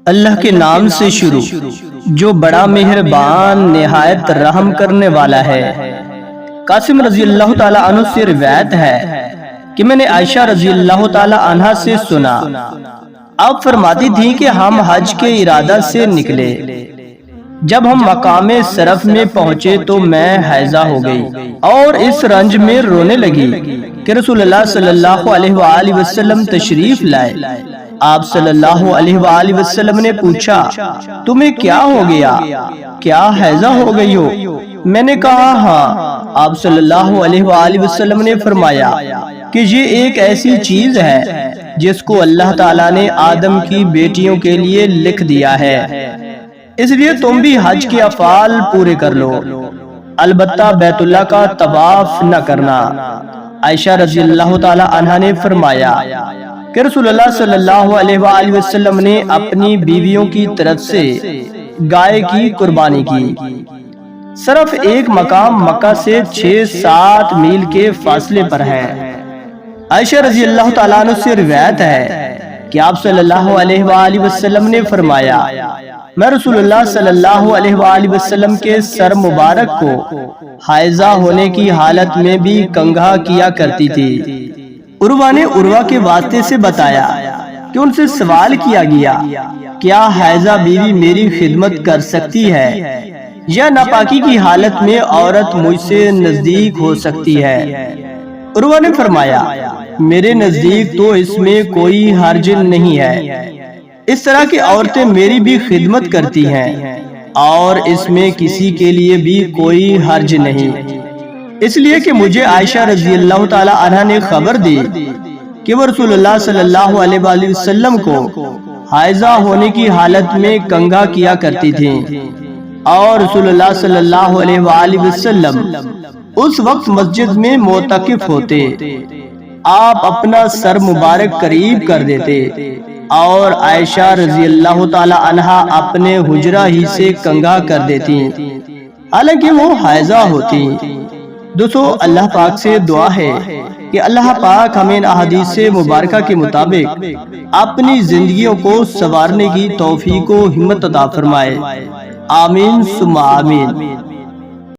اللہ کے نام سے شروع جو بڑا مہربان نہایت رحم کرنے والا ہے۔ قاسم رضی اللہ تعالی عنہ سے روایت ہے کہ میں نے عائشہ رضی اللہ تعالی عنہ سے سنا، آپ فرماتی تھیں کہ ہم حج کے ارادہ سے نکلے، جب ہم مقام صرف میں پہنچے تو میں حیضہ ہو گئی اور اس رنج میں رونے لگی کہ رسول اللہ صلی اللہ علیہ وآلہ وسلم تشریف لائے۔ آپ صلی اللہ علیہ وآلہ وسلم نے پوچھا، تمہیں کیا ہو گیا؟ کیا حیضہ ہو گئی ہو؟ میں نے کہا ہاں۔ آپ صلی اللہ علیہ وآلہ وسلم نے فرمایا کہ یہ ایک ایسی چیز ہے جس کو اللہ تعالیٰ نے آدم کی بیٹیوں کے لیے لکھ دیا ہے، اس لیے تم بھی حج کے افعال پورے کر لو، البتہ بیت اللہ کا طواف نہ کرنا۔ عائشہ رضی اللہ تعالی عنہ نے فرمایا کہ رسول اللہ صلی اللہ علیہ وآلہ وسلم نے اپنی بیویوں کی طرف سے گائے کی قربانی کی۔ صرف ایک مقام مکہ سے 6-7 میل کے فاصلے پر ہے۔ عائشہ رضی اللہ تعالیٰ عنہ سے روایت ہے کہ آپ صلی اللہ علیہ وآلہ وسلم نے فرمایا، میں رسول اللہ صلی اللہ علیہ وآلہ وسلم کے سر مبارک کو حائضہ ہونے کی حالت میں بھی کنگھا کیا کرتی تھی۔ عروہ نے عروہ کے واسطے سے بتایا کہ ان سے سوال کیا گیا، کیا حائضہ بیوی میری خدمت کر سکتی ہے یا ناپاکی کی حالت میں عورت مجھ سے نزدیک ہو سکتی ہے؟ عروہ نے فرمایا، میرے نزدیک تو اس میں کوئی حرج نہیں ہے، اس طرح کی عورتیں میری بھی خدمت کرتی ہیں اور اس میں کسی کے لیے بھی کوئی حرج نہیں، اس لیے کہ مجھے عائشہ رضی اللہ تعالی عنہ نے خبر دی کہ وہ رسول اللہ صلی اللہ علیہ وآلہ وسلم کو حائضہ ہونے کی حالت میں کنگھا کیا کرتی تھیں، اور رسول اللہ صلی اللہ علیہ وآلہ وسلم اس وقت مسجد میں معتکف ہوتے، آپ اپنا سر مبارک قریب کر دیتے اور عائشہ رضی اللہ تعالی عنہ اپنے حجرہ ہی سے کنگھا کر دیتی، حالانکہ وہ حائضہ ہوتی۔ دوستو، اللہ پاک سے دعا ہے کہ اللہ پاک ہمیں احادیث مبارکہ کے مطابق اپنی زندگیوں کو سنوارنے کی توفیق و ہمت عطا فرمائے، آمین ثم آمین۔